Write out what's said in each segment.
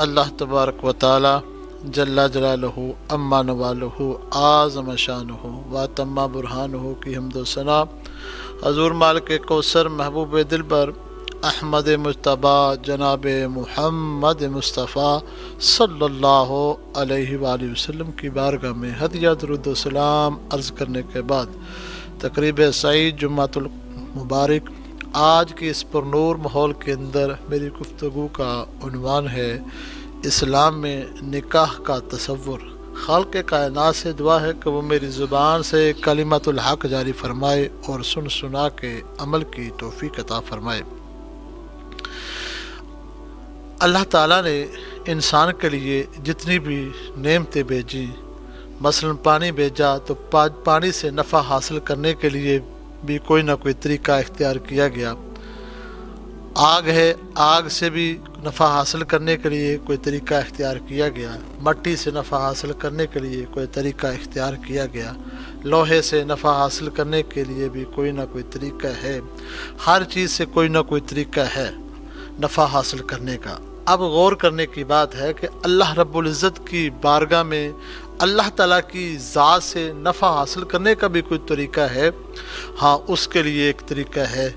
اللہ تبارک و تعالی جل جلالہ اما نوالہ اعظم شانہ و تم برہانہ کی حمد و ثنا حضور مالک کوثر محبوب دلبر احمد مجتبی جناب محمد مصطفیٰ صلی اللہ علیہ وآلہ وسلم کی بارگاہ میں ہدیہ درود و سلام عرض کرنے کے بعد تقریب سعید جمعۃ المبارک آج کے اس پرنور ماحول کے اندر میری گفتگو کا عنوان ہے اسلام میں نکاح کا تصور۔ خالق کائنات سے دعا ہے کہ وہ میری زبان سے کلمت الحق جاری فرمائے اور سن سنا کے عمل کی توفیق عطا فرمائے۔ اللہ تعالیٰ نے انسان کے لیے جتنی بھی نعمتیں بھیجی، مثلا پانی بھیجا تو پانی سے نفع حاصل کرنے کے لیے بھی کوئی نہ کوئی طریقہ اختیار کیا گیا۔ آگ ہے، آگ سے بھی نفع حاصل کرنے کے لیے کوئی طریقہ اختیار کیا گیا۔ مٹی سے نفع حاصل کرنے کے لیے کوئی طریقہ اختیار کیا گیا۔ لوہے سے نفع حاصل کرنے کے لیے بھی کوئی نہ کوئی طریقہ ہے۔ ہر چیز سے کوئی نہ کوئی طریقہ ہے نفع حاصل کرنے کا۔ اب غور کرنے کی بات ہے کہ اللہ رب العزت کی بارگاہ میں اللہ تعالیٰ کی ذات سے نفع حاصل کرنے کا بھی کوئی طریقہ ہے۔ ہاں، اس کے لیے ایک طریقہ ہے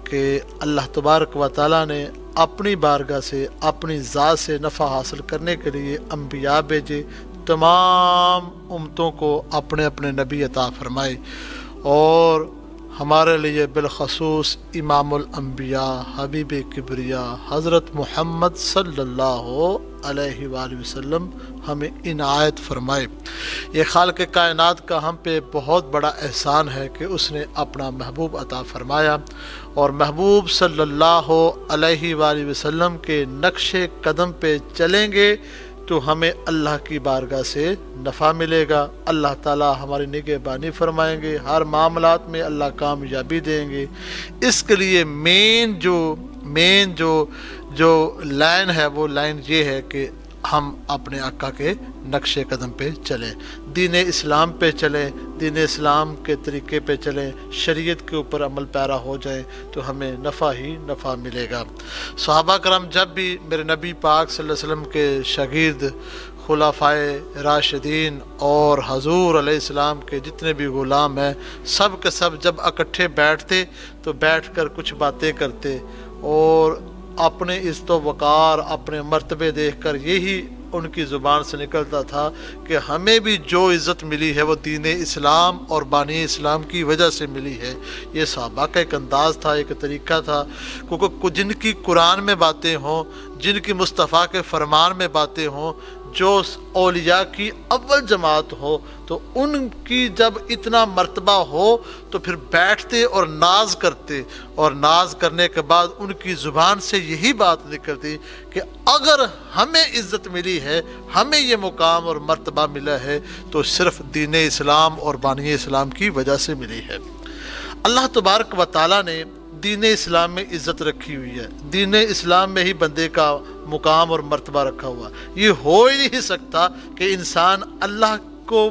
کہ اللہ تبارک و تعالیٰ نے اپنی بارگاہ سے اپنی ذات سے نفع حاصل کرنے کے لیے انبیاء بھیجے، تمام امتوں کو اپنے اپنے نبی عطا فرمائے، اور ہمارے لیے بالخصوص امام الانبیاء حبیب کبریا حضرت محمد صلی اللہ علیہ وآلہ وسلم ہمیں عنایت فرمائے۔ یہ خالق کائنات کا ہم پہ بہت بڑا احسان ہے کہ اس نے اپنا محبوب عطا فرمایا، اور محبوب صلی اللہ علیہ وآلہ وسلم کے نقش قدم پہ چلیں گے تو ہمیں اللہ کی بارگاہ سے نفع ملے گا۔ اللہ تعالیٰ ہماری نگہبانی فرمائیں گے، ہر معاملات میں اللہ کامیابی دیں گے۔ اس کے لیے مین جو لائن ہے وہ لائن یہ ہے کہ ہم اپنے آقا کے نقش قدم پہ چلیں، دین اسلام پہ چلیں، دین اسلام کے طریقے پہ چلیں، شریعت کے اوپر عمل پیرا ہو جائیں تو ہمیں نفع ہی نفع ملے گا۔ صحابہ کرام جب بھی میرے نبی پاک صلی اللہ علیہ وسلم کے شاگرد، خلفائے راشدین اور حضور علیہ السلام کے جتنے بھی غلام ہیں، سب کے سب جب اکٹھے بیٹھتے تو بیٹھ کر کچھ باتیں کرتے، اور اپنے عزت و وقار، اپنے مرتبے دیکھ کر یہی ان کی زبان سے نکلتا تھا کہ ہمیں بھی جو عزت ملی ہے وہ دین اسلام اور بانی اسلام کی وجہ سے ملی ہے۔ یہ صحابہ کا ایک انداز تھا، ایک طریقہ تھا، کیونکہ جن کی قرآن میں باتیں ہوں، جن کی مصطفیٰ کے فرمان میں باتیں ہوں، جو اولیاء کی اول جماعت ہو، تو ان کی جب اتنا مرتبہ ہو تو پھر بیٹھتے اور ناز کرتے، اور ناز کرنے کے بعد ان کی زبان سے یہی بات نکلتی کہ اگر ہمیں عزت ملی ہے، ہمیں یہ مقام اور مرتبہ ملا ہے تو صرف دین اسلام اور بانی اسلام کی وجہ سے ملی ہے۔ اللہ تبارک و تعالیٰ نے دین اسلام میں عزت رکھی ہوئی ہے، دین اسلام میں ہی بندے کا مقام اور مرتبہ رکھا ہوا۔ یہ ہو ہی نہیں سکتا کہ انسان اللہ کو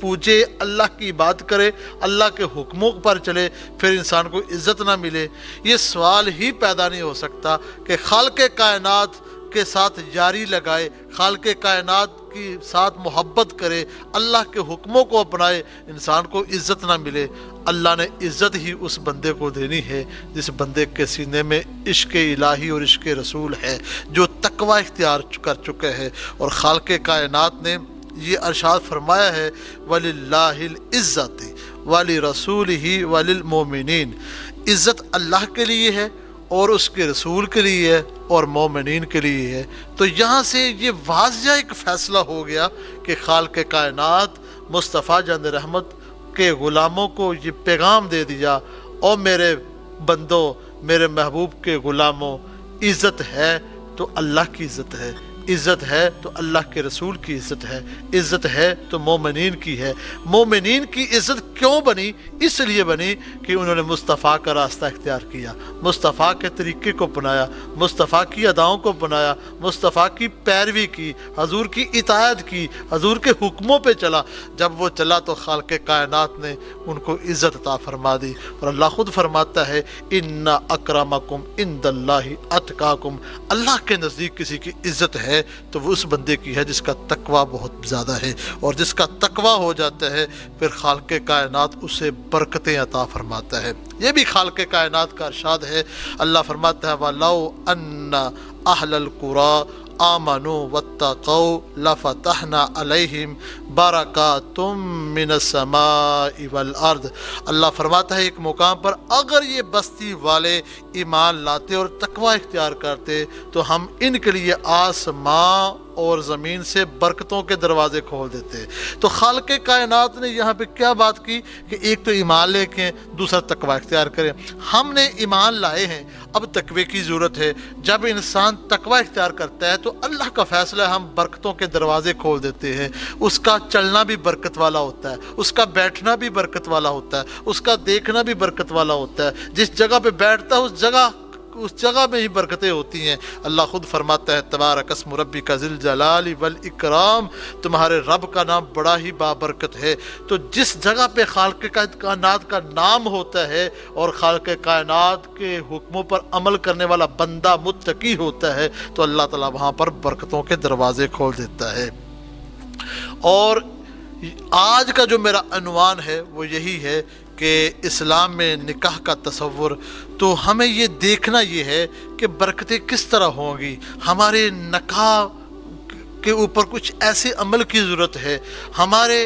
پوجے، اللہ کی بات کرے، اللہ کے حکموں پر چلے، پھر انسان کو عزت نہ ملے۔ یہ سوال ہی پیدا نہیں ہو سکتا کہ خالق کائنات کے ساتھ یاری لگائے، خالق کائنات کے ساتھ محبت کرے، اللہ کے حکموں کو اپنائے، انسان کو عزت نہ ملے۔ اللہ نے عزت ہی اس بندے کو دینی ہے جس بندے کے سینے میں عشق الہی اور عشق رسول ہے، جو تقوی اختیار کر چکے ہے۔ اور خالق کائنات نے یہ ارشاد فرمایا ہے وَلِلَّهِ الْعِزَّةِ وَلِرَسُولِهِ وَلِلْمُؤْمِنِينَ، عزت اللہ کے لیے ہے اور اس کے رسول کے لیے ہے اور مومنین کے لیے ہے۔ تو یہاں سے یہ واضح ایک فیصلہ ہو گیا کہ خالق کائنات مصطفیٰ جان رحمت کے غلاموں کو یہ پیغام دے دیا، اور میرے بندوں، میرے محبوب کے غلاموں، عزت ہے تو اللہ کی عزت ہے، عزت ہے تو اللہ کے رسول کی عزت ہے، عزت ہے تو مومنین کی ہے۔ مومنین کی عزت کیوں بنی؟ اس لیے بنی کہ انہوں نے مصطفیٰ کا راستہ اختیار کیا، مصطفیٰ کے طریقے کو اپنایا، مصطفیٰ کی اداؤں کو اپنایا، مصطفیٰ کی پیروی کی، حضور کی اطاعت کی، حضور کے حکموں پہ چلا۔ جب وہ چلا تو خالق کائنات نے ان کو عزت عطا فرما دی، اور اللہ خود فرماتا ہے ان اکرمکم عند اللہ اتقاکم، اللہ کے نزدیک کسی کی عزت ہے ہے تو وہ اس بندے کی ہے جس کا تقوی بہت زیادہ ہے، اور جس کا تقوی ہو جاتا ہے پھر خالق کائنات اسے برکتیں عطا فرماتا ہے۔ یہ بھی خالق کائنات کا ارشاد ہے، اللہ فرماتا ہے وَلَوْ أَنَّ أَهْلَ الْقُرَىٰ آمنوا واتقوا لفتحنا علیہم برکات من السماء والارض۔ اللہ فرماتا ہے ایک مقام پر اگر یہ بستی والے ایمان لاتے اور تقوی اختیار کرتے تو ہم ان کے لیے آسمان اور زمین سے برکتوں کے دروازے کھول دیتے۔ تو خالق کائنات نے یہاں پہ کیا بات کی کہ ایک تو ایمان لے کے دوسرا تقوی اختیار کریں۔ ہم نے ایمان لائے ہیں، اب تقوی کی ضرورت ہے۔ جب انسان تقوی اختیار کرتا ہے تو اللہ کا فیصلہ ہے، ہم برکتوں کے دروازے کھول دیتے ہیں۔ اس کا چلنا بھی برکت والا ہوتا ہے، اس کا بیٹھنا بھی برکت والا ہوتا ہے، اس کا دیکھنا بھی برکت والا ہوتا ہے۔ جس جگہ پہ بیٹھتا ہے اس جگہ میں ہی برکتیں ہوتی ہیں۔ اللہ خود فرماتا ہے تبارک اسم ربک ذی الجلال والاکرام، تمہارے رب کا نام بڑا ہی بابرکت ہے۔ تو جس جگہ پہ خالق کائنات کا نام ہوتا ہے اور خالق کائنات کے حکموں پر عمل کرنے والا بندہ متقی ہوتا ہے تو اللہ تعالیٰ وہاں پر برکتوں کے دروازے کھول دیتا ہے۔ اور آج کا جو میرا عنوان ہے وہ یہی ہے کہ اسلام میں نکاح کا تصور، تو ہمیں یہ دیکھنا یہ ہے کہ برکتیں کس طرح ہوں گی۔ ہمارے نکاح کے اوپر کچھ ایسے عمل کی ضرورت ہے، ہمارے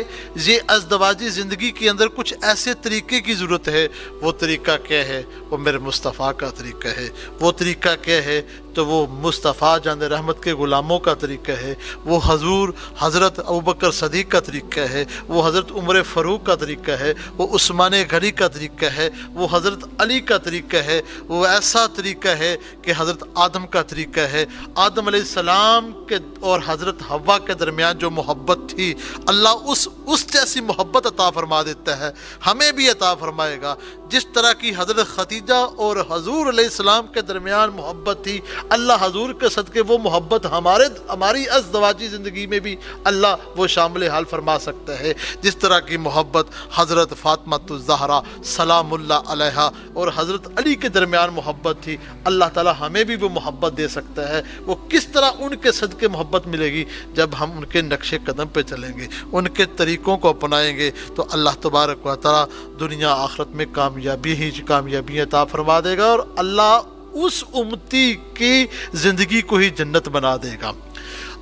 یہ ازدواجی زندگی کے اندر کچھ ایسے طریقے کی ضرورت ہے۔ وہ طریقہ کیا ہے؟ وہ میرے مصطفیٰ کا طریقہ ہے۔ وہ طریقہ کیا ہے؟ تو وہ مصطفیٰ جان رحمت کے غلاموں کا طریقہ ہے۔ وہ حضرت ابوبکر صدیق کا طریقہ ہے۔ وہ حضرت عمر فاروق کا طریقہ ہے۔ وہ عثمان غنی کا طریقہ ہے۔ وہ حضرت علی کا طریقہ ہے۔ وہ ایسا طریقہ ہے کہ حضرت آدم کا طریقہ ہے۔ آدم علیہ السلام کے اور حضرت حوا کے درمیان جو محبت تھی، اللہ اس جیسی محبت عطا فرما دیتا ہے، ہمیں بھی عطا فرمائے گا۔ جس طرح کی حضرت خدیجہ اور حضور علیہ السلام کے درمیان محبت تھی، اللہ حضور کے صدقے وہ محبت ہماری ازدواجی زندگی میں بھی اللہ وہ شامل حال فرما سکتا ہے۔ جس طرح کی محبت حضرت فاطمہ الزہرا سلام اللہ علیہا اور حضرت علی کے درمیان محبت تھی، اللہ تعالی ہمیں بھی وہ محبت دے سکتا ہے۔ وہ کس طرح ان کے صدقے محبت ملے گی؟ جب ہم ان کے نقش قدم پہ چلیں گے، ان کے طریقوں کو اپنائیں گے تو اللہ تبارک و تعالی دنیا آخرت میں کامیابی عطا فرما دے گا، اور اللہ اس امتی کی زندگی کو ہی جنت بنا دے گا۔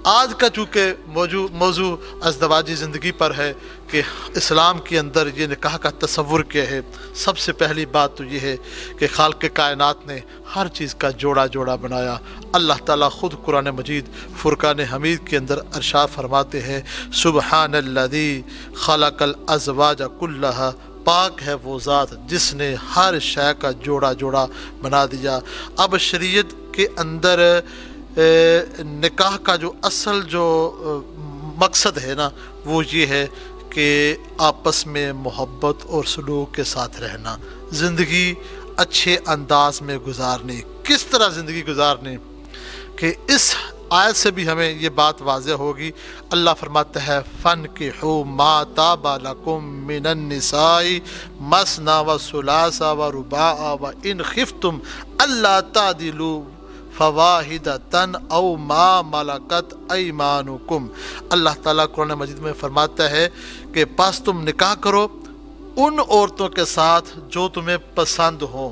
آج کا چونکہ موضوع ازدواجی زندگی پر ہے کہ اسلام کے اندر یہ نکاح کا تصور کیا ہے، سب سے پہلی بات تو یہ ہے کہ خالق کائنات نے ہر چیز کا جوڑا بنایا۔ اللہ تعالیٰ خود قرآن مجید فرقان حمید کے اندر ارشاد فرماتے ہیں سبحان الذی خلق الازواج کلھا، پاک ہے وہ ذات جس نے ہر شے کا جوڑا بنا دیا۔ اب شریعت کے اندر نکاح کا جو اصل جو مقصد ہے نا وہ یہ ہے کہ آپس میں محبت اور سلوک کے ساتھ رہنا، زندگی اچھے انداز میں گزارنی۔ کس طرح زندگی گزارنی کہ اس آیت سے بھی ہمیں یہ بات واضح ہوگی۔ اللہ فرماتا ہے فَانْكِحُوا مَا طَابَ لَكُم مِّنَ النِّسَاءِ مَثْنَىٰ وَثُلَاثَ وَرُبَاعَ وَإِنْ خِفْتُمْ أَلَّا تَعْدِلُوا فَوَاحِدَةً أَوْ مَا مَلَكَتْ أَيْمَانُكُمْ۔ اللہ تعالیٰ قرآن مجید میں فرماتا ہے کہ پس تم نکاح کرو ان عورتوں کے ساتھ جو تمہیں پسند ہوں،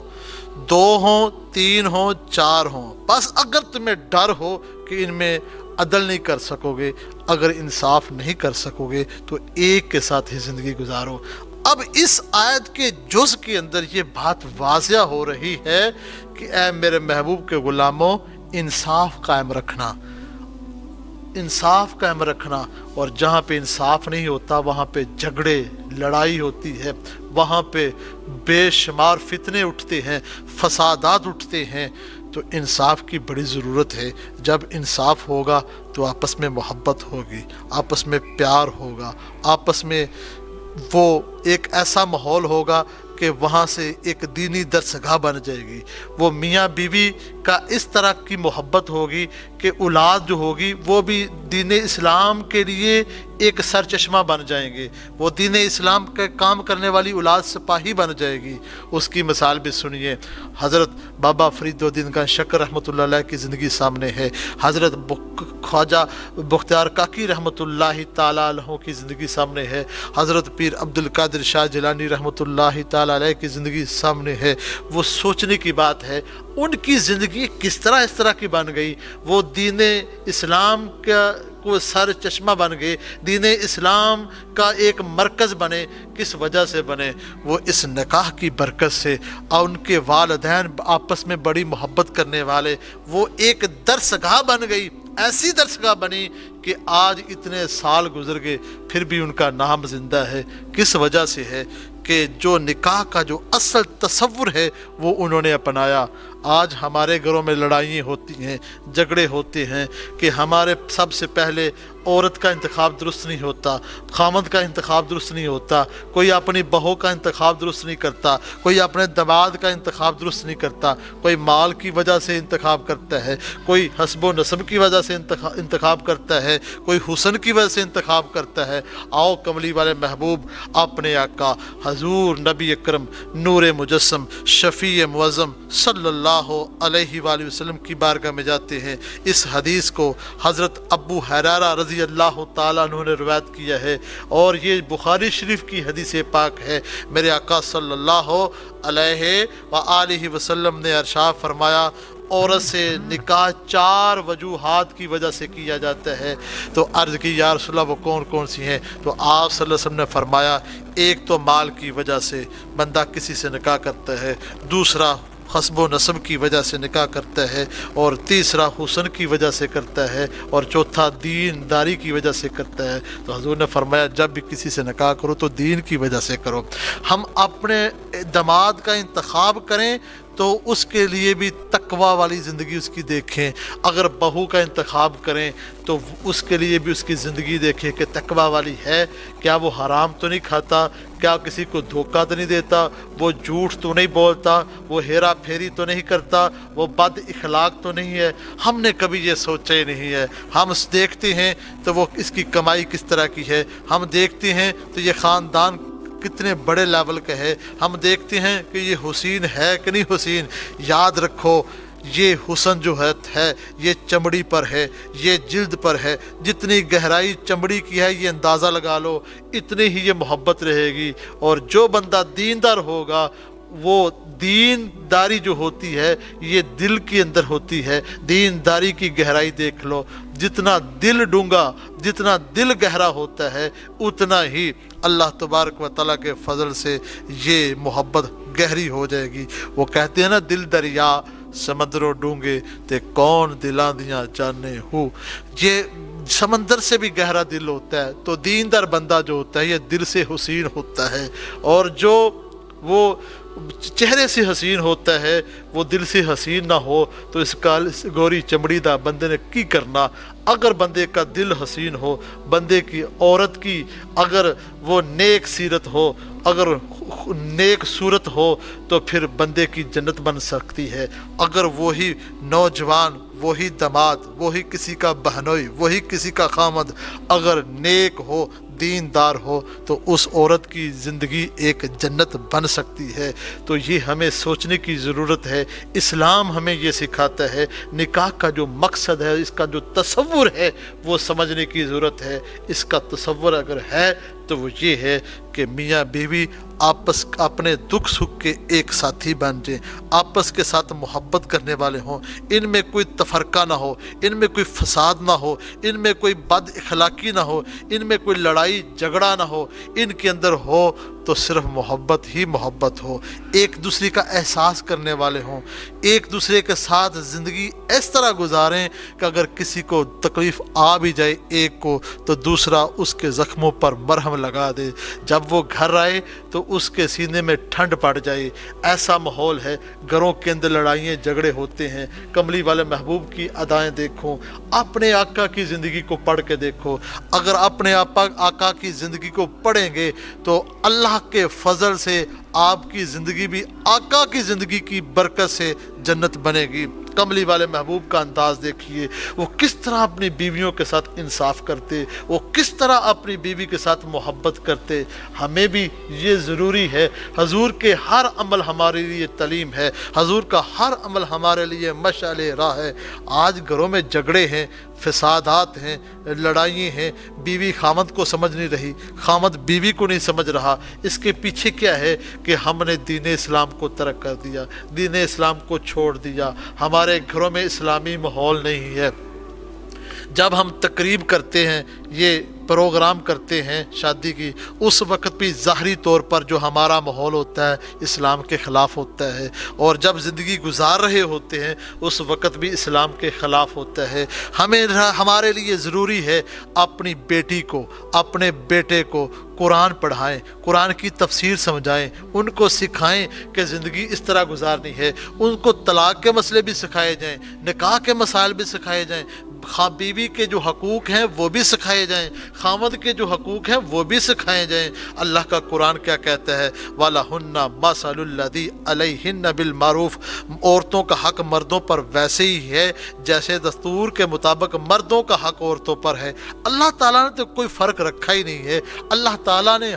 2 ہوں، 3 ہوں، 4 ہوں۔ بس اگر تمہیں ڈر ہو کہ ان میں عدل نہیں کر سکو گے، اگر انصاف نہیں کر سکو گے تو ایک کے ساتھ ہی زندگی گزارو۔ اب اس آیت کے جز کے اندر یہ بات واضح ہو رہی ہے کہ اے میرے محبوب کے غلاموں، انصاف قائم رکھنا، انصاف قائم رکھنا۔ اور جہاں پہ انصاف نہیں ہوتا وہاں پہ جھگڑے لڑائی ہوتی ہے، وہاں پہ بے شمار فتنے اٹھتے ہیں، فسادات اٹھتے ہیں۔ تو انصاف کی بڑی ضرورت ہے۔ جب انصاف ہوگا تو آپس میں محبت ہوگی، آپس میں پیار ہوگا، آپس میں وہ ایک ایسا ماحول ہوگا کہ وہاں سے ایک دینی درسگاہ بن جائے گی۔ وہ میاں بیوی کا اس طرح کی محبت ہوگی کہ اولاد جو ہوگی وہ بھی دین اسلام کے لیے ایک سر چشمہ بن جائیں گے، وہ دین اسلام کا کام کرنے والی اولاد سپاہی بن جائے گی۔ اس کی مثال بھی سنیے، حضرت بابا فرید الدین گنج شکر رحمۃ اللہ علیہ کی زندگی سامنے ہے، حضرت خواجہ بختیار کاکی رحمۃ اللہ تعالیٰ عنہ کی زندگی سامنے ہے، حضرت پیر عبد القادر شاہ جیلانی رحمۃ اللہ تعالیٰ علیہ کی زندگی سامنے ہے۔ وہ سوچنے کی بات ہے ان کی زندگی کس طرح اس طرح کی بن گئی، وہ دین اسلام کا کو سر چشمہ بن گئے، دین اسلام کا ایک مرکز بنے۔ کس وجہ سے بنے؟ وہ اس نکاح کی برکت سے، اور ان کے والدین آپس میں بڑی محبت کرنے والے، وہ ایک درسگاہ بن گئی، ایسی درسگاہ بنی کہ آج اتنے سال گزر گئے پھر بھی ان کا نام زندہ ہے۔ کس وجہ سے ہے؟ کہ جو نکاح کا جو اصل تصور ہے وہ انہوں نے اپنایا۔ آج ہمارے گھروں میں لڑائیاں ہوتی ہیں، جھگڑے ہوتے ہیں کہ ہمارے سب سے پہلے عورت کا انتخاب درست نہیں ہوتا، خامد کا انتخاب درست نہیں ہوتا، کوئی اپنی بہو کا انتخاب درست نہیں کرتا، کوئی اپنے دماد کا انتخاب درست نہیں کرتا، کوئی مال کی وجہ سے انتخاب کرتا ہے، کوئی حسب و نسب کی وجہ سے انتخاب کرتا ہے، کوئی حسن کی وجہ سے انتخاب کرتا ہے۔ آؤ کملی والے محبوب اپنے آقا حضور نبی اکرم نور مجسم شفیع معظم صلی اللہ علیہ وآلہ وسلم کی بارگاہ میں جاتے ہیں۔ اس حدیث کو حضرت ابو ہریرہ رضی اللہ تعالیٰ عنہ نے روایت کیا ہے، اور یہ بخاری شریف کی حدیث پاک ہے۔ میرے آقا صلی اللہ علیہ وآلہ وسلم نے ارشاد فرمایا، عورت سے نکاح 4 وجوہات کی وجہ سے کیا جاتا ہے۔ تو عرض کی یا رسول اللہ وہ کون کون سی ہیں؟ تو آپ صلی اللہ علیہ وسلم نے فرمایا، ایک تو مال کی وجہ سے بندہ کسی سے نکاح کرتا ہے، دوسرا حسب و نسب کی وجہ سے نکاح کرتا ہے، اور تیسرا حسن کی وجہ سے کرتا ہے، اور چوتھا دین داری کی وجہ سے کرتا ہے۔ تو حضور نے فرمایا جب بھی کسی سے نکاح کرو تو دین کی وجہ سے کرو۔ ہم اپنے داماد کا انتخاب کریں تو اس کے لیے بھی تقوی والی زندگی اس کی دیکھیں، اگر بہو کا انتخاب کریں تو اس کے لیے بھی اس کی زندگی دیکھیں کہ تقوی والی ہے، کیا وہ حرام تو نہیں کھاتا، کیا کسی کو دھوکہ تو نہیں دیتا، وہ جھوٹ تو نہیں بولتا، وہ ہیرا پھیری تو نہیں کرتا، وہ بد اخلاق تو نہیں ہے۔ ہم نے کبھی یہ سوچا ہی نہیں ہے۔ ہم دیکھتے ہیں تو وہ اس کی کمائی کس طرح کی ہے، ہم دیکھتے ہیں تو یہ خاندان کتنے بڑے لیول کا ہے، ہم دیکھتے ہیں کہ یہ حسین ہے کہ نہیں حسین۔ یاد رکھو یہ حسن جو ہے یہ چمڑی پر ہے، یہ جلد پر ہے، جتنی گہرائی چمڑی کی ہے یہ اندازہ لگا لو، اتنی ہی یہ محبت رہے گی۔ اور جو بندہ دیندار ہوگا وہ دین داری جو ہوتی ہے یہ دل کے اندر ہوتی ہے۔ دین داری کی گہرائی دیکھ لو، جتنا دل ڈونگا، جتنا دل گہرا ہوتا ہے اتنا ہی اللہ تبارک و تعالیٰ کے فضل سے یہ محبت گہری ہو جائے گی۔ وہ کہتے ہیں نا دل دریا سمندروں ڈونگے تے کون دلاں دیاں جانے ہو، یہ سمندر سے بھی گہرا دل ہوتا ہے۔ تو دیندار بندہ جو ہوتا ہے یہ دل سے حسین ہوتا ہے، اور جو وہ چہرے سے حسین ہوتا ہے وہ دل سے حسین نہ ہو تو اس گوری چمڑی دا بندے نے کی کرنا۔ اگر بندے کا دل حسین ہو، بندے کی عورت کی اگر وہ نیک سیرت ہو، اگر نیک صورت ہو تو پھر بندے کی جنت بن سکتی ہے۔ اگر وہی نوجوان، وہی داماد، وہی کسی کا بہنوئی، وہی کسی کا خامد اگر نیک ہو، دیندار ہو تو اس عورت کی زندگی ایک جنت بن سکتی ہے۔ تو یہ ہمیں سوچنے کی ضرورت ہے۔ اسلام ہمیں یہ سکھاتا ہے، نکاح کا جو مقصد ہے، اس کا جو تصور ہے وہ سمجھنے کی ضرورت ہے۔ اس کا تصور اگر ہے تو وہ یہ ہے کہ میاں بیوی آپس اپنے دکھ سکھ کے ایک ساتھی بن جائیں، آپس کے ساتھ محبت کرنے والے ہوں، ان میں کوئی تفرقہ نہ ہو، ان میں کوئی فساد نہ ہو، ان میں کوئی بد اخلاقی نہ ہو، ان میں کوئی لڑائی جھگڑا نہ ہو، ان کے اندر ہو تو صرف محبت ہی محبت ہو، ایک دوسرے کا احساس کرنے والے ہوں، ایک دوسرے کے ساتھ زندگی اس طرح گزاریں کہ اگر کسی کو تکلیف آ بھی جائے ایک کو تو دوسرا اس کے زخموں پر مرہم لگا دے، جب وہ گھر آئے تو اس کے سینے میں ٹھنڈ پڑ جائے۔ ایسا ماحول ہے، گھروں کے اندر لڑائیاں جھگڑے ہوتے ہیں۔ کملی والے محبوب کی ادائیں دیکھو، اپنے آقا کی زندگی کو پڑھ کے دیکھو۔ اگر اپنے آقا کی زندگی کو پڑھیں گے تو اللہ کے فضل سے آپ کی زندگی بھی آقا کی زندگی کی برکت سے جنت بنے گی۔ کملی والے محبوب کا انداز دیکھیے، وہ کس طرح اپنی بیویوں کے ساتھ انصاف کرتے، وہ کس طرح اپنی بیوی کے ساتھ محبت کرتے۔ ہمیں بھی یہ ضروری ہے، حضور کے ہر عمل ہمارے لیے تعلیم ہے، حضور کا ہر عمل ہمارے لیے مشعل راہ ہے۔ آج گھروں میں جھگڑے ہیں، فسادات ہیں، لڑائیں ہیں، بیوی خامد کو سمجھ نہیں رہی، خامد بیوی کو نہیں سمجھ رہا۔ اس کے پیچھے کیا ہے کہ ہم نے دین اسلام کو ترک کر دیا، دین اسلام کو چھوڑ دیا، ہمارے گھروں میں اسلامی ماحول نہیں ہے۔ جب ہم تقریب کرتے ہیں، یہ پروگرام کرتے ہیں شادی کی، اس وقت بھی ظاہری طور پر جو ہمارا ماحول ہوتا ہے اسلام کے خلاف ہوتا ہے، اور جب زندگی گزار رہے ہوتے ہیں اس وقت بھی اسلام کے خلاف ہوتا ہے۔ ہمارے لیے ضروری ہے اپنی بیٹی کو، اپنے بیٹے کو قرآن پڑھائیں، قرآن کی تفسیر سمجھائیں، ان کو سکھائیں کہ زندگی اس طرح گزارنی ہے، ان کو طلاق کے مسئلے بھی سکھائے جائیں، نکاح کے مسائل بھی سکھائے جائیں، بیوی کے جو حقوق ہیں وہ بھی سکھائے جائیں، خامد کے جو حقوق ہیں وہ بھی سکھائے جائیں۔ اللہ کا قرآن کیا کہتا ہے؟ وَلَهُنَّ مَثَلُ الَّذِي عَلَيْهِنَّ بِالْمَعْرُوفِ، عورتوں کا حق مردوں پر ویسے ہی ہے جیسے دستور کے مطابق مردوں کا حق عورتوں پر ہے۔ اللہ تعالیٰ نے تو کوئی فرق رکھا ہی نہیں ہے۔ اللہ تعالیٰ نے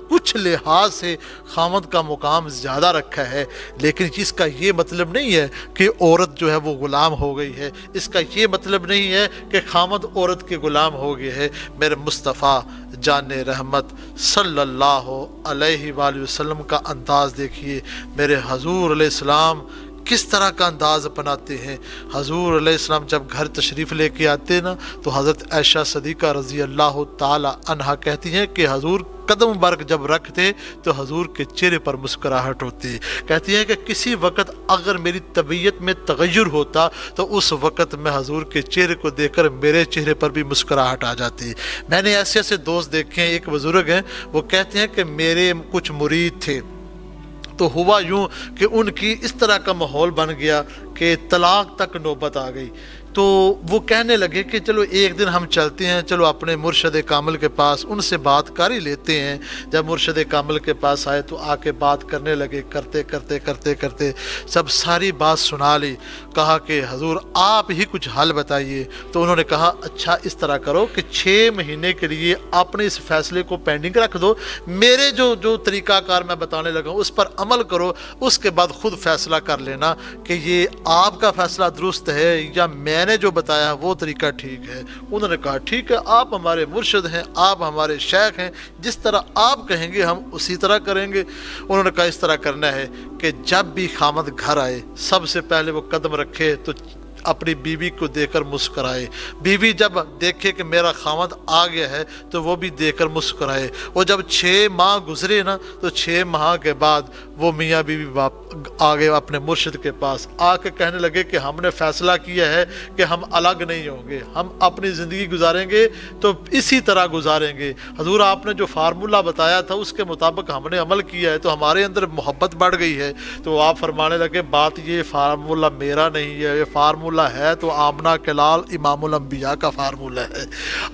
کچھ لحاظ سے خامد کا مقام زیادہ رکھا ہے، لیکن اس کا یہ مطلب نہیں ہے کہ عورت جو ہے وہ غلام ہو گئی ہے، اس کا یہ مطلب نہیں ہے کہ خامد عورت کے غلام ہو گئے ہے۔ میرے مصطفیٰ جان رحمت صلی اللہ علیہ وآلہ وسلم کا انداز دیکھیے، میرے حضور علیہ السلام کس طرح کا انداز اپناتے ہیں۔ حضور علیہ السلام جب گھر تشریف لے کے آتے نا تو حضرت عائشہ صدیقہ رضی اللہ تعالی عنہا کہتی ہیں کہ حضور قدم مبارک جب رکھتے تو حضور کے چہرے پر مسکراہٹ ہوتی، کہتی ہیں کہ کسی وقت اگر میری طبیعت میں تغیر ہوتا تو اس وقت میں حضور کے چہرے کو دیکھ کر میرے چہرے پر بھی مسکراہٹ آ جاتی۔ میں نے ایسے ایسے دوست دیکھے ہیں، ایک بزرگ ہیں وہ کہتے ہیں کہ میرے کچھ مرید تھے تو ہوا یوں کہ ان کی اس طرح کا ماحول بن گیا کہ طلاق تک نوبت آ گئی، تو وہ کہنے لگے کہ چلو ایک دن ہم چلتے ہیں، چلو اپنے مرشد کامل کے پاس ان سے بات کر ہی لیتے ہیں۔ جب مرشد کامل کے پاس آئے تو آ کے بات کرنے لگے، کرتے کرتے کرتے کرتے سب ساری بات سنا لی۔ کہا کہ حضور آپ ہی کچھ حل بتائیے۔ تو انہوں نے کہا اچھا اس طرح کرو کہ 6 مہینے کے لیے اپنے اس فیصلے کو پینڈنگ رکھ دو، میرے جو طریقہ کار میں بتانے لگا اس پر عمل کرو، اس کے بعد خود فیصلہ کر لینا کہ یہ آپ کا فیصلہ درست ہے یا میں نے جو بتایا وہ طریقہ ٹھیک ہے۔ انہوں نے کہا ٹھیک ہے، آپ ہمارے مرشد ہیں، آپ ہمارے شیخ ہیں، جس طرح آپ کہیں گے ہم اسی طرح کریں گے۔ انہوں نے کہا اس طرح کرنا ہے کہ جب بھی خامد گھر آئے سب سے پہلے وہ قدم رکھے تو اپنی بیوی کو دیکھ کر مسکرائے، بیوی جب دیکھے کہ میرا خامد آ گیا ہے تو وہ بھی دیکھ کر مسکرائے۔ اور جب 6 ماہ گزرے نا تو 6 ماہ کے بعد وہ میاں بیوی آگے اپنے مرشد کے پاس آ کے کہنے لگے کہ ہم نے فیصلہ کیا ہے کہ ہم الگ نہیں ہوں گے، ہم اپنی زندگی گزاریں گے تو اسی طرح گزاریں گے۔ حضور آپ نے جو فارمولہ بتایا تھا اس کے مطابق ہم نے عمل کیا ہے تو ہمارے اندر محبت بڑھ گئی ہے۔ تو آپ فرمانے لگے بات یہ فارمولہ میرا نہیں ہے، یہ فارمولہ ہے تو آمنہ کے لال امام الانبیاء کا فارمولہ ہے۔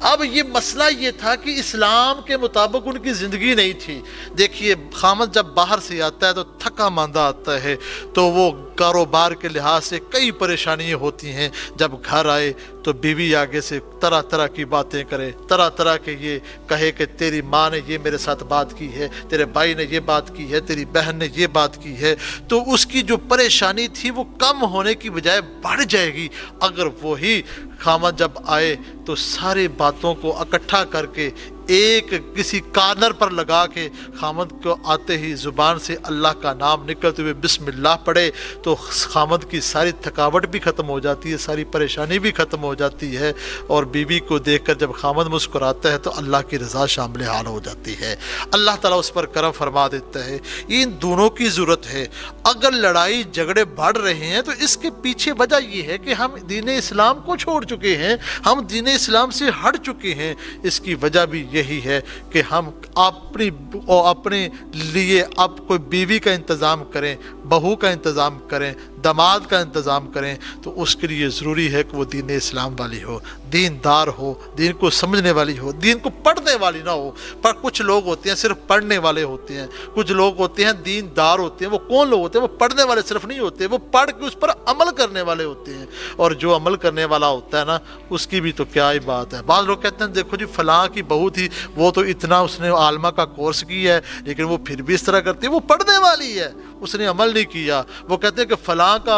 اب یہ مسئلہ یہ تھا کہ اسلام کے مطابق ان کی زندگی نہیں تھی۔ دیکھیے خامد جب باہر سے آتا ہے تو تھکا ماندہ آتا ہے تو وہ کاروبار کے لحاظ سے کئی پریشانیاں ہوتی ہیں، جب گھر آئے تو بیوی آگے سے طرح طرح کی باتیں کرے، طرح طرح کے یہ کہے کہ تیری ماں نے یہ میرے ساتھ بات کی ہے، تیرے بھائی نے یہ بات کی ہے، تیری بہن نے یہ بات کی ہے، تو اس کی جو پریشانی تھی وہ کم ہونے کی بجائے بڑھ جائے گی اگر وہی خامد جب آئے تو ساری باتوں کو اکٹھا کر کے ایک کسی کارنر پر لگا کے خامد کو آتے ہی زبان سے اللہ کا نام نکلتے ہوئے بسم اللہ پڑھے تو خامد کی ساری تھکاوٹ بھی ختم ہو جاتی ہے، ساری پریشانی بھی ختم ہو جاتی ہے، اور بیوی کو دیکھ کر جب خامد مسکراتا ہے تو اللہ کی رضا شامل حال ہو جاتی ہے، اللہ تعالیٰ اس پر کرم فرما دیتا ہے۔ ان دونوں کی ضرورت ہے۔ اگر لڑائی جھگڑے بڑھ رہے ہیں تو اس کے پیچھے وجہ یہ ہے کہ ہم دین اسلام کو چھوڑ چکے ہیں، ہم دین اسلام سے ہٹ چکے ہیں۔ اس کی وجہ بھی یہی ہے کہ ہم اپنے لیے اب کوئی بیوی کا انتظام کریں، بہو کا انتظام کریں، داماد کا انتظام کریں تو اس کے لیے ضروری ہے کہ وہ دین اسلام والی ہو، دیندار ہو، دین کو سمجھنے والی ہو، دین کو پڑھنے والی نہ ہو۔ پر کچھ لوگ ہوتے ہیں صرف پڑھنے والے ہوتے ہیں، کچھ لوگ ہوتے ہیں دیندار ہوتے ہیں۔ وہ کون لوگ ہوتے ہیں؟ وہ پڑھنے والے صرف نہیں ہوتے، وہ پڑھ کے اس پر عمل کرنے والے ہوتے ہیں۔ اور جو عمل کرنے والا ہوتا ہے نا، اس کی بھی تو کیا ہی بات ہے۔ بعض لوگ کہتے ہیں دیکھو جی فلاں کی بہو تھی، وہ تو اتنا اس نے عالمہ کا کورس کیا ہے لیکن وہ پھر بھی اس طرح کرتی ہے، وہ پڑھنے والی ہے، اس نے عمل نہیں کیا۔ وہ کہتے ہیں کہ فلاں کا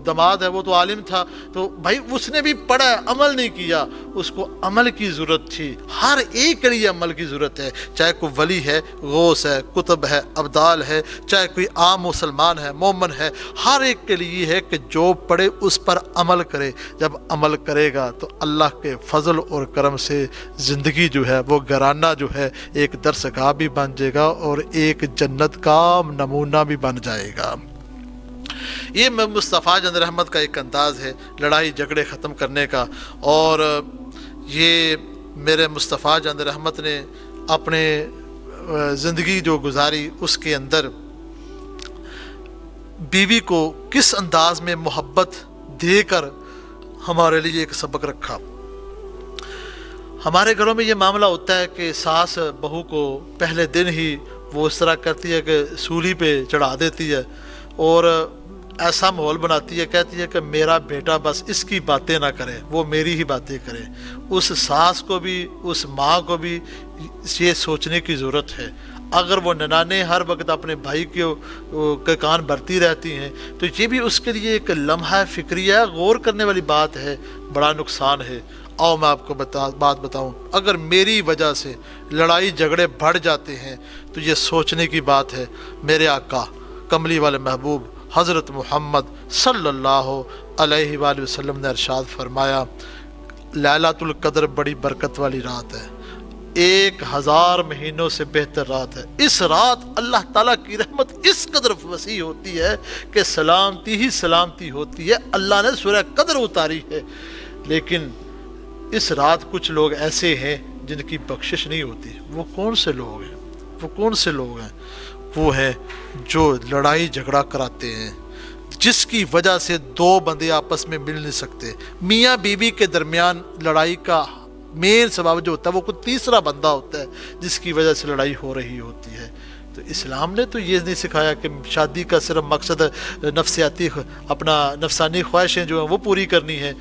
داماد ہے، وہ تو عالم تھا، تو بھائی اس نے بھی پڑھا ہے، عمل نہیں کیا۔ اس کو عمل کی ضرورت تھی، ہر ایک کے لیے عمل کی ضرورت ہے، چاہے کوئی ولی ہے، غوث ہے، کتب ہے، ابدال ہے، چاہے کوئی عام مسلمان ہے، مومن ہے، ہر ایک کے لیے ہے کہ جو پڑھے اس پر عمل کرے۔ جب عمل کرے گا تو اللہ کے فضل اور کرم سے زندگی جو ہے وہ گھرانہ جو ہے ایک درسگاہ بھی بن جائے گا اور ایک جنت کا نمونہ بھی بن جائے گا۔ یہ مصطفیٰ جان رحمت کا ایک انداز ہے لڑائی جھگڑے ختم کرنے کا، اور یہ میرے مصطفیٰ جان رحمت نے اپنے زندگی جو گزاری اس کے اندر بیوی کو کس انداز میں محبت دے کر ہمارے لیے ایک سبق رکھا۔ ہمارے گھروں میں یہ معاملہ ہوتا ہے کہ ساس بہو کو پہلے دن ہی وہ اس طرح کرتی ہے کہ سولی پہ چڑھا دیتی ہے اور ایسا ماحول بناتی ہے، کہتی ہے کہ میرا بیٹا بس اس کی باتیں نہ کرے، وہ میری ہی باتیں کرے۔ اس ساس کو بھی، اس ماں کو بھی یہ سوچنے کی ضرورت ہے۔ اگر وہ ننانیں ہر وقت اپنے بھائی کے کان بھرتی رہتی ہیں تو یہ بھی اس کے لیے ایک لمحہ فکریہ غور کرنے والی بات ہے، بڑا نقصان ہے۔ آؤ میں آپ کو بات بتاؤں، اگر میری وجہ سے لڑائی جھگڑے بڑھ جاتے ہیں تو یہ سوچنے کی بات ہے۔ میرے آقا کملی والے محبوب حضرت محمد صلی اللہ علیہ وآلہ وسلم نے ارشاد فرمایا، لیلۃ القدر بڑی برکت والی رات ہے، 1000 مہینوں سے بہتر رات ہے۔ اس رات اللہ تعالیٰ کی رحمت اس قدر وسیع ہوتی ہے کہ سلامتی ہی سلامتی ہوتی ہے۔ اللہ نے سورہ قدر اتاری ہے، لیکن اس رات کچھ لوگ ایسے ہیں جن کی بخشش نہیں ہوتی۔ وہ کون سے لوگ ہیں؟ وہ کون سے لوگ ہیں؟ وہ ہیں جو لڑائی جھگڑا کراتے ہیں، جس کی وجہ سے دو بندے آپس میں مل نہیں سکتے۔ میاں بیوی کے درمیان لڑائی کا مین سبب جو ہوتا ہے وہ کوئی تیسرا بندہ ہوتا ہے جس کی وجہ سے لڑائی ہو رہی ہوتی ہے۔ تو اسلام نے تو یہ نہیں سکھایا کہ شادی کا صرف مقصد نفسیاتی اپنا نفسانی خواہشیں جو ہیں وہ پوری کرنی ہے۔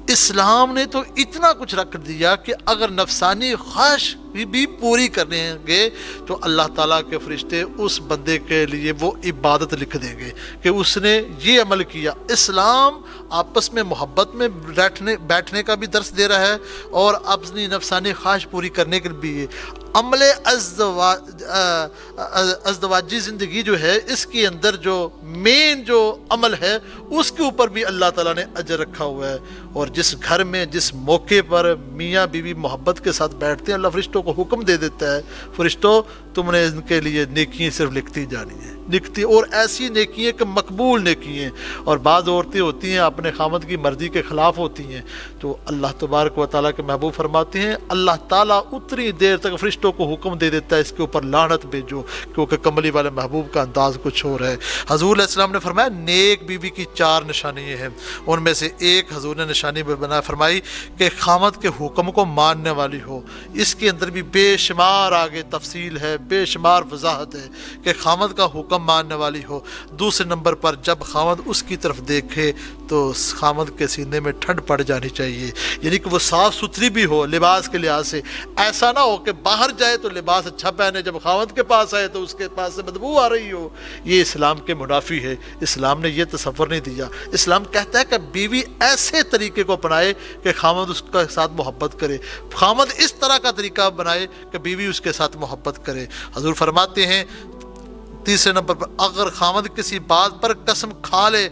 اسلام نے تو اتنا کچھ رکھ دیا کہ اگر نفسانی خواہش بھی پوری کرنے گے تو اللہ تعالیٰ کے فرشتے اس بندے کے لیے وہ عبادت لکھ دیں گے کہ اس نے یہ عمل کیا۔ اسلام آپس میں محبت میں بیٹھنے کا بھی درس دے رہا ہے اور اپنی نفسانی خواہش پوری کرنے کے بھی۔ عمل ازدواجی زندگی جو ہے اس کے اندر جو مین جو عمل ہے اس کے اوپر بھی اللہ تعالیٰ نے اجر رکھا ہوا ہے۔ اور جس گھر میں جس موقع پر میاں بیوی محبت کے ساتھ بیٹھتے ہیں، اللہ فرشتوں کو حکم دے دیتا ہے، فرشتوں تم نے ان کے لیے نیکیاں صرف لکھتی جانی ہیں، لکھتی، اور ایسی نیکیاں کہ مقبول نیکیاں۔ اور بعض عورتیں ہوتی ہیں اپنے خامد کی مرضی کے خلاف ہوتی ہیں، تو اللہ تبارک و تعالیٰ کے محبوب فرماتے ہیں اللہ تعالیٰ اتنی دیر تک فرشتوں کو حکم دے دیتا ہے اس کے اوپر لعنت بھیجو، کیونکہ کملی والے محبوب کا انداز کچھ اور ہے۔ حضور علیہ السلام نے فرمایا نیک بیوی کی 4 نشانیاں ہیں، ان میں سے ایک حضور نے نشانی بنا فرمائی کہ خامد کے حکم کو ماننے والی ہو۔ اس کے اندر بھی بے شمار آگے تفصیل ہے، بے شمار وضاحت ہے کہ خامد کا حکم ماننے والی ہو۔ دوسرے نمبر پر جب خامد اس کی طرف دیکھے تو خامد کے سینے میں ٹھنڈ پڑ جانی چاہیے، یعنی کہ وہ صاف ستھری بھی ہو لباس کے لحاظ سے، ایسا نہ ہو کہ باہر جائے تو لباس اچھا پہنے، جب خامد کے پاس آئے تو اس کے پاس سے بدبو آ رہی ہو۔ یہ اسلام کے منافی ہے، اسلام نے یہ تصور نہیں دیا۔ اسلام کہتا ہے کہ بیوی ایسے طریقے کو اپنائے کہ خامد اس کے ساتھ محبت کرے، خامد اس طرح کا طریقہ بنائے کہ بیوی اس کے ساتھ محبت کرے۔ حضور فرماتے ہیں تیسرے نمبر پر اگر خامد کسی بات پر قسم کھا لے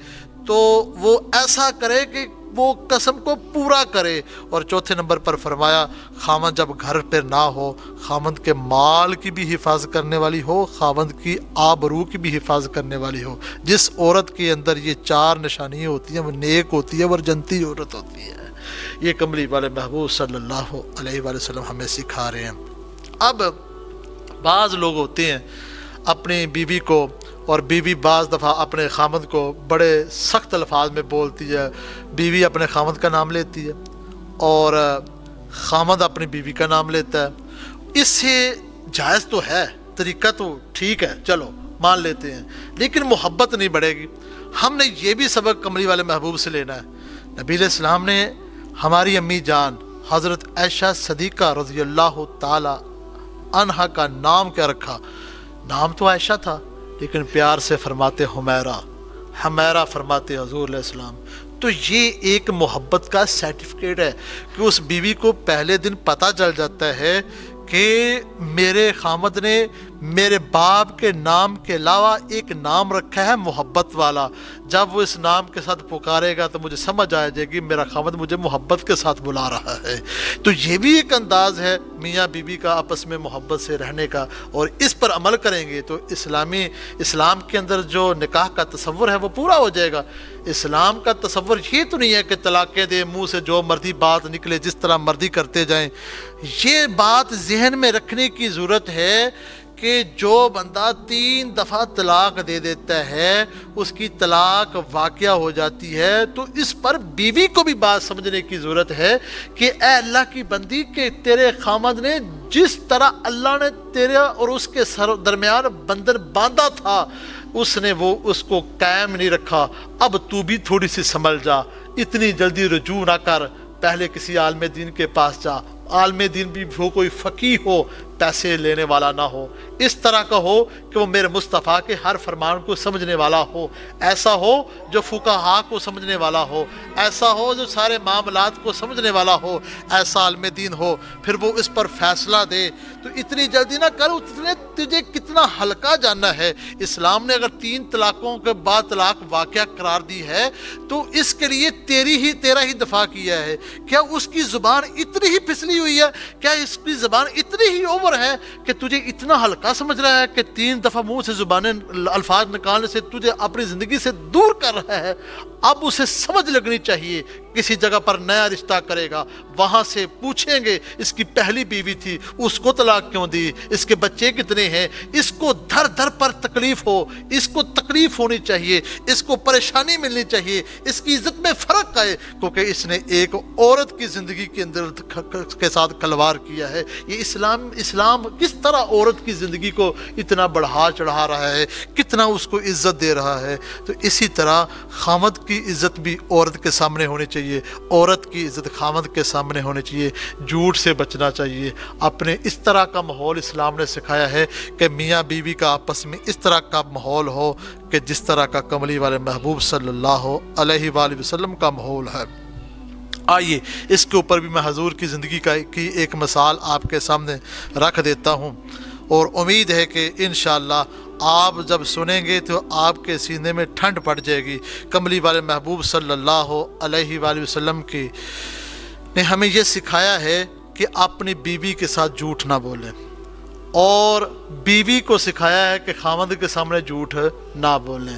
تو وہ ایسا کرے کہ وہ قسم کو پورا کرے۔ اور چوتھے نمبر پر فرمایا خامد جب گھر پہ نہ ہو، خامد کے مال کی بھی حفاظت کرنے والی ہو، خامد کی آبرو کی بھی حفاظت کرنے والی ہو۔ جس عورت کے اندر یہ 4 نشانیاں ہوتی ہیں وہ نیک ہوتی ہے، وہ جنتی عورت ہوتی ہے۔ یہ کملی والے محبوب صلی اللہ علیہ وآلہ وسلم ہمیں سکھا رہے ہیں۔ اب بعض لوگ ہوتے ہیں اپنی بیوی کو اور بیوی بعض دفعہ اپنے خامد کو بڑے سخت الفاظ میں بولتی ہے، بیوی اپنے خامد کا نام لیتی ہے اور خامد اپنی بیوی کا نام لیتا ہے۔ اس سے جائز تو ہے، طریقہ تو ٹھیک ہے، چلو مان لیتے ہیں، لیکن محبت نہیں بڑھے گی۔ ہم نے یہ بھی سبق کملی والے محبوب سے لینا ہے۔ نبی علیہ السلام نے ہماری امی جان حضرت عائشہ صدیقہ رضی اللہ تعالی عنہا کا نام کیا رکھا؟ نام تو عائشہ تھا، لیکن پیار سے فرماتے حمیرہ، حمیرہ فرماتے حضور علیہ السلام۔ تو یہ ایک محبت کا سرٹیفکیٹ ہے کہ اس بیوی کو پہلے دن پتہ چل جاتا ہے کہ میرے خامد نے میرے باپ کے نام کے علاوہ ایک نام رکھا ہے محبت والا۔ جب وہ اس نام کے ساتھ پکارے گا تو مجھے سمجھ آ جائے گی میرا خامد مجھے محبت کے ساتھ بلا رہا ہے۔ تو یہ بھی ایک انداز ہے میاں بیوی کا آپس میں محبت سے رہنے کا، اور اس پر عمل کریں گے تو اسلام کے اندر جو نکاح کا تصور ہے وہ پورا ہو جائے گا۔ اسلام کا تصور یہ تو نہیں ہے کہ طلاقیں دے، منہ سے جو مرضی بات نکلے، جس طرح مرضی کرتے جائیں۔ یہ بات ذہن میں رکھنے کی ضرورت ہے کہ جو بندہ 3 دفعہ طلاق دے دیتا ہے اس کی طلاق واقعہ ہو جاتی ہے، تو اس پر بیوی کو بھی بات سمجھنے کی ضرورت ہے کہ اے اللہ کی بندی، کہ تیرے خامد نے جس طرح اللہ نے تیرے اور اس کے درمیان بندھن باندھا تھا اس نے وہ اس کو قائم نہیں رکھا، اب تو بھی تھوڑی سی سنبھل جا، اتنی جلدی رجوع نہ کر، پہلے کسی عالم دین کے پاس جا، عالم دین بھی ہو، کوئی فقیہ ہو، پیسے لینے والا نہ ہو، اس طرح کا ہو کہ وہ میرے مصطفیٰ کے ہر فرمان کو سمجھنے والا ہو، ایسا ہو جو فقہاء کو سمجھنے والا ہو، ایسا ہو جو سارے معاملات کو سمجھنے والا ہو، ایسا عالم دین ہو، پھر وہ اس پر فیصلہ دے۔ تو اتنی جلدی نہ کر، تجھے کتنا ہلکا جاننا ہے۔ اسلام نے اگر 3 طلاقوں کے بعد طلاق واقعہ قرار دی ہے تو اس کے لیے تیرا ہی دفاع کیا ہے۔ کیا اس کی زبان اتنی ہی پھسلی ہوئی ہے؟ کیا اس کی زبان اتنی ہی اوور ہے کہ تجھے اتنا ہلکا سمجھ رہا ہے کہ 3 دفعہ منہ سے زبانیں الفاظ نکالنے سے تجھے اپنی زندگی سے دور کر رہا ہے؟ اب اسے سمجھ لگنی چاہیے، کسی جگہ پر نیا رشتہ کرے گا، وہاں سے پوچھیں گے اس کی پہلی بیوی تھی، اس کو طلاق کیوں دی، اس کے بچے کتنے ہیں، اس کو در پر تکلیف ہو، اس کو تکلیف ہونی چاہیے، اس کو پریشانی ملنی چاہیے، اس کی عزت میں فرق آئے، کیونکہ اس نے ایک عورت کی زندگی کے اندر کے ساتھ کھلواڑ کیا ہے۔ یہ اسلام کس طرح عورت کی زندگی کو اتنا بڑھا چڑھا رہا ہے، کتنا اس کو عزت دے رہا ہے۔ تو اسی طرح خامد کی عزت بھی عورت کے سامنے ہونی چاہیے، عورت کی عزت خامد کے سامنے ہونی چاہیے، جھوٹ سے بچنا چاہیے۔ اپنے اس طرح کا ماحول اسلام نے سکھایا ہے کہ میاں بیوی کا آپس میں اس طرح کا ماحول ہو کہ جس طرح کا کملی والے محبوب صلی اللہ علیہ وآلہ وسلم کا ماحول ہے۔ آئیے اس کے اوپر بھی میں حضور کی زندگی کی ایک مثال آپ کے سامنے رکھ دیتا ہوں، اور امید ہے کہ انشاءاللہ آپ جب سنیں گے تو آپ کے سینے میں ٹھنڈ پڑ جائے گی۔ کملی والے محبوب صلی اللہ علیہ وآلہ وسلم کی نے ہمیں یہ سکھایا ہے کہ اپنی بیوی کے ساتھ جھوٹ نہ بولیں، اور بیوی کو سکھایا ہے کہ خامد کے سامنے جھوٹ نہ بولیں،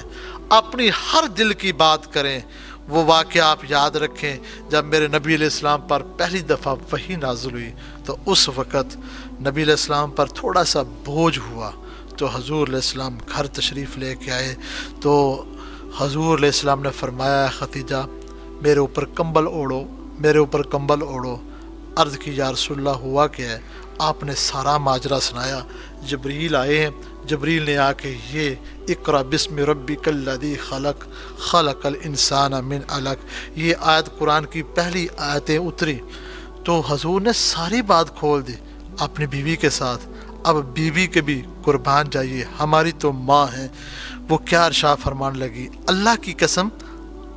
اپنی ہر دل کی بات کریں۔ وہ واقعہ آپ یاد رکھیں جب میرے نبی علیہ السلام پر پہلی دفعہ وحی نازل ہوئی تو اس وقت نبی علیہ السلام پر تھوڑا سا بوجھ ہوا، تو حضور علیہ السلام گھر تشریف لے کے آئے تو حضور علیہ السلام نے فرمایا خدیجہ میرے اوپر کمبل اوڑھو، میرے اوپر کمبل اوڑھو۔ عرض کی یا رسول اللہ ہوا کیا ہے؟ آپ نے سارا ماجرا سنایا۔ جبریل آئے ہیں، جبریل نے آ کے یہ اقرا بسم ربک الذی خلق خلق الانسان من علق، یہ آیت قرآن کی پہلی آیتیں اتری تو حضور نے ساری بات کھول دی اپنی بیوی کے ساتھ۔ اب بیوی کے بھی قربان جائیے، ہماری تو ماں ہیں، وہ کیا ارشاد فرمان لگی، اللہ کی قسم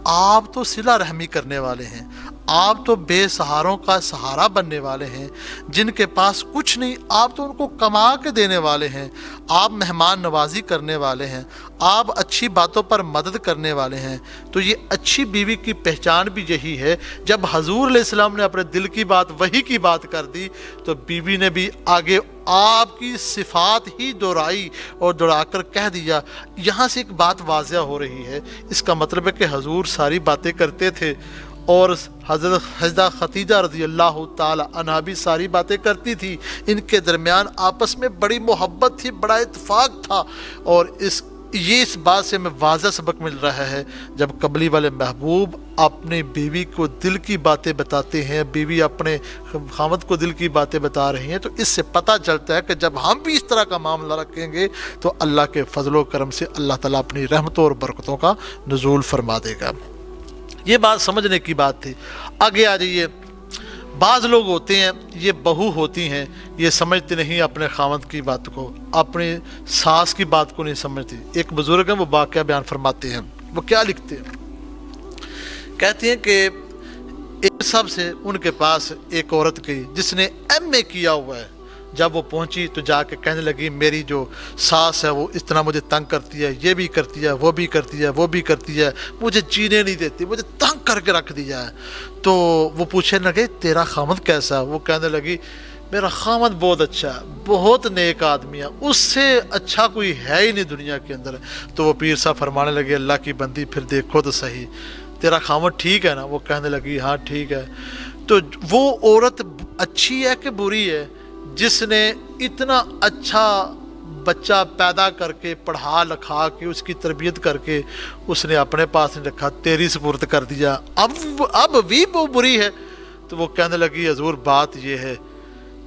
آپ تو صلہ رحمی کرنے والے ہیں، آپ تو بے سہاروں کا سہارا بننے والے ہیں، جن کے پاس کچھ نہیں آپ تو ان کو کما کے دینے والے ہیں، آپ مہمان نوازی کرنے والے ہیں، آپ اچھی باتوں پر مدد کرنے والے ہیں۔ تو یہ اچھی بیوی کی پہچان بھی یہی ہے۔ جب حضور علیہ السلام نے اپنے دل کی بات وحی کی بات کر دی تو بیوی نے بھی آگے آپ کی صفات ہی دہرائی اور دہرا کر کہہ دیا۔ یہاں سے ایک بات واضح ہو رہی ہے، اس کا مطلب ہے کہ حضور ساری باتیں کرتے تھے اور حضرت خدیجہ رضی اللہ تعالی عنہا بھی ساری باتیں کرتی تھی، ان کے درمیان آپس میں بڑی محبت تھی، بڑا اتفاق تھا، اور اس یہ اس بات سے ہمیں واضح سبق مل رہا ہے، جب قملی والے محبوب اپنی بیوی کو دل کی باتیں بتاتے ہیں، بیوی اپنے خاوند کو دل کی باتیں بتا رہی ہیں، تو اس سے پتہ چلتا ہے کہ جب ہم بھی اس طرح کا معاملہ رکھیں گے تو اللہ کے فضل و کرم سے اللہ تعالیٰ اپنی رحمتوں اور برکتوں کا نزول فرما دے گا۔ یہ بات سمجھنے کی بات تھی۔ آگے آ جائیے، بعض لوگ ہوتے ہیں، یہ بہو ہوتی ہیں، یہ سمجھتے نہیں اپنے خاوند کی بات کو، اپنی ساس کی بات کو نہیں سمجھتی۔ ایک بزرگ ہیں، وہ واقعہ بیان فرماتے ہیں، وہ کیا لکھتے ہیں، کہتے ہیں کہ ایک صاحب سے ان کے پاس ایک عورت گئی جس نے ایم اے کیا ہوا ہے۔ جب وہ پہنچی تو جا کے کہنے لگی میری جو ساس ہے وہ اتنا مجھے تنگ کرتی ہے، یہ بھی کرتی ہے، وہ بھی کرتی ہے، وہ بھی کرتی ہے، مجھے جینے نہیں دیتی، مجھے تنگ کر کے رکھ دیا ہے۔ تو وہ پوچھنے لگے تیرا خامد کیسا ہے؟ وہ کہنے لگی میرا خامد بہت اچھا ہے، بہت نیک آدمی ہے، اس سے اچھا کوئی ہے ہی نہیں دنیا کے اندر۔ تو وہ پیر صاحب فرمانے لگے اللہ کی بندی پھر دیکھو تو صحیح، تیرا خامد ٹھیک ہے نا؟ وہ کہنے لگی ہاں ٹھیک ہے۔ تو وہ عورت اچھی ہے کہ بری ہے جس نے اتنا اچھا بچہ پیدا کر کے پڑھا لکھا کے اس کی تربیت کر کے اس نے اپنے پاس نہیں رکھا، تیری سپرد کر دیا، اب بھی وہ بری ہے؟ تو وہ کہنے لگی حضور بات یہ ہے،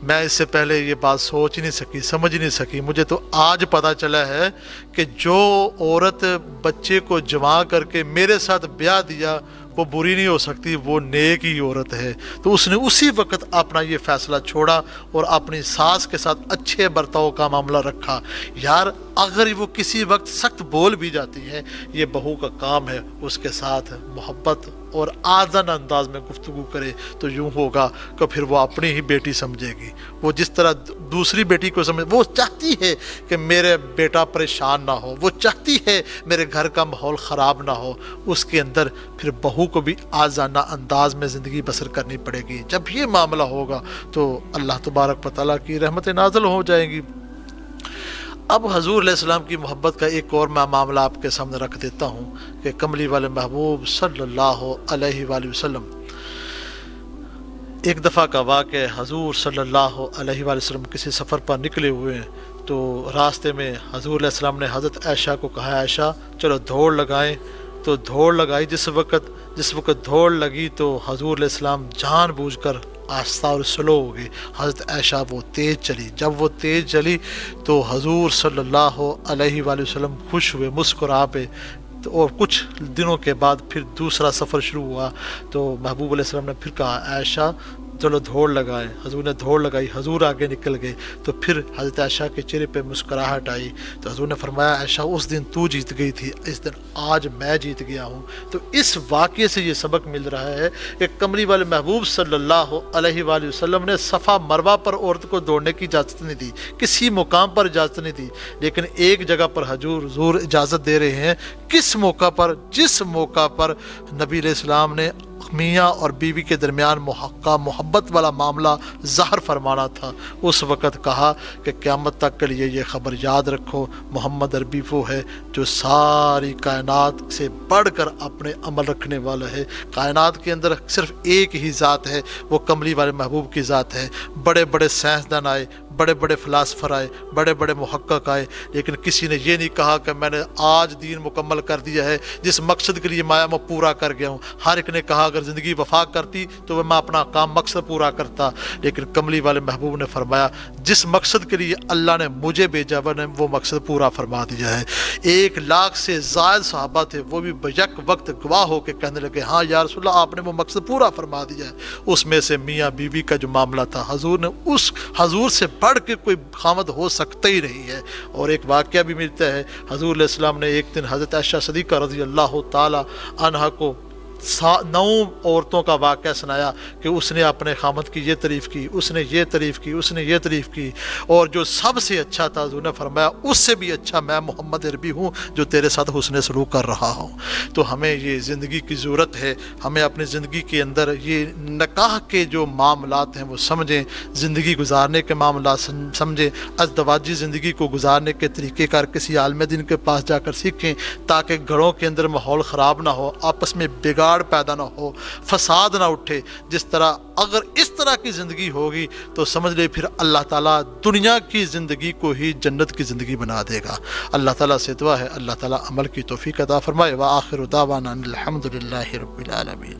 میں اس سے پہلے یہ بات سوچ نہیں سکی، سمجھ نہیں سکی، مجھے تو آج پتہ چلا ہے کہ جو عورت بچے کو جمع کر کے میرے ساتھ بیاہ دیا وہ بری نہیں ہو سکتی، وہ نیک ہی عورت ہے۔ تو اس نے اسی وقت اپنا یہ فیصلہ چھوڑا اور اپنی ساس کے ساتھ اچھے برتاؤ کا معاملہ رکھا۔ یار اگر وہ کسی وقت سخت بول بھی جاتی ہیں، یہ بہو کا کام ہے اس کے ساتھ محبت اور آزادانہ انداز میں گفتگو کرے، تو یوں ہوگا کہ پھر وہ اپنی ہی بیٹی سمجھے گی۔ وہ جس طرح دوسری بیٹی کو سمجھے، وہ چاہتی ہے کہ میرے بیٹا پریشان نہ ہو، وہ چاہتی ہے میرے گھر کا ماحول خراب نہ ہو، اس کے اندر پھر بہو کو بھی آزادانہ انداز میں زندگی بسر کرنی پڑے گی۔ جب یہ معاملہ ہوگا تو اللہ تبارک و تعالیٰ کی رحمتیں نازل ہو جائیں گی۔ اب حضور علیہ السلام کی محبت کا ایک اور میں معاملہ آپ کے سامنے رکھ دیتا ہوں کہ کملی والے محبوب صلی اللہ علیہ وآلہ وسلم، ایک دفعہ کا واقعہ، حضور صلی اللہ علیہ وآلہ وسلم کسی سفر پر نکلے ہوئے ہیں، تو راستے میں حضور علیہ السلام نے حضرت عائشہ کو کہا عائشہ چلو دوڑ لگائیں، تو دوڑ لگائی۔ جس وقت دوڑ لگی تو حضور علیہ السلام جان بوجھ کر آہستہ اور سلو ہو گئی، حضرت عائشہ وہ تیز چلی۔ جب وہ تیز چلی تو حضور صلی اللہ علیہ وآلہ وسلم خوش ہوئے، مسکرا پہ۔ اور کچھ دنوں کے بعد پھر دوسرا سفر شروع ہوا، تو محبوب علیہ السلام نے پھر کہا عائشہ چلو دوڑ لگائیں۔ حضور نے دوڑ لگائی، حضور آگے نکل گئے، تو پھر حضرت عائشہ کے چہرے پہ مسکراہٹ آئی۔ تو حضور نے فرمایا عائشہ اس دن تو جیت گئی تھی، اس دن آج میں جیت گیا ہوں۔ تو اس واقعے سے یہ سبق مل رہا ہے کہ کملی والے محبوب صلی اللہ علیہ وآلہ وسلم نے صفا مروہ پر عورت کو دوڑنے کی اجازت نہیں دی، کسی مقام پر اجازت نہیں دی، لیکن ایک جگہ پر حضور اجازت دے رہے ہیں۔ کس موقع پر؟ جس موقع پر نبی علیہ السلام نے میاں اور بیوی کے درمیان محبت والا معاملہ ظاہر فرمانا تھا، اس وقت کہا کہ قیامت تک کے لیے یہ خبر یاد رکھو، محمد عربی وہ ہے جو ساری کائنات سے بڑھ کر اپنے عمل رکھنے والا ہے۔ کائنات کے اندر صرف ایک ہی ذات ہے، وہ کملی والے محبوب کی ذات ہے۔ بڑے بڑے سائنسدان آئے، بڑے بڑے فلاسفر آئے، بڑے بڑے محقق آئے، لیکن کسی نے یہ نہیں کہا کہ میں نے آج دین مکمل کر دیا ہے، جس مقصد کے لیے میں پورا کر گیا ہوں۔ ہر ایک نے کہا اگر زندگی وفا کرتی تو میں اپنا کام مقصد پورا کرتا، لیکن کملی والے محبوب نے فرمایا جس مقصد کے لیے اللہ نے مجھے بھیجا وہ مقصد پورا فرما دیا ہے۔ 1,00,000 سے زائد صحابہ تھے، وہ بھی بیک وقت گواہ ہو کے کہنے لگے ہاں یا رسول اللہ آپ نے وہ مقصد پورا فرما دیا ہے۔ اس میں سے میاں بیوی کا جو معاملہ تھا، حضور سے بڑھ کے کوئی خامد ہو سکتا ہی نہیں ہے۔ اور ایک واقعہ بھی ملتا ہے، حضور علیہ السلام نے ایک دن حضرت عائشہ صدیقہ رضی اللہ تعالی عنہا کو 9 عورتوں کا واقعہ سنایا کہ اس نے اپنے خامد کی یہ تعریف کی، اس نے یہ تعریف کی، اس نے یہ تعریف کی، اور جو سب سے اچھا تھا حضور نے فرمایا اس سے بھی اچھا میں محمد عربی ہوں جو تیرے ساتھ حسن سلوک کر رہا ہوں۔ تو ہمیں یہ زندگی کی ضرورت ہے، ہمیں اپنی زندگی کے اندر یہ نکاح کے جو معاملات ہیں وہ سمجھیں، زندگی گزارنے کے معاملات سمجھیں، ازدواجی زندگی کو گزارنے کے طریقہ کار کسی عالم دین کے پاس جا کر سیکھیں، تاکہ گھروں کے اندر ماحول خراب نہ ہو، آپس میں بگاڑ بگاڑ پیدا نہ ہو، فساد نہ اٹھے. جس طرح اگر اس طرح کی زندگی ہوگی تو سمجھ لے پھر اللہ تعالیٰ دنیا کی زندگی کو ہی جنت کی زندگی بنا دے گا. اللہ تعالیٰ سے دعا ہے اللہ تعالیٰ عمل کی توفیق عطا فرمائے. وآخر دعوانا الحمد للہ رب العالمین.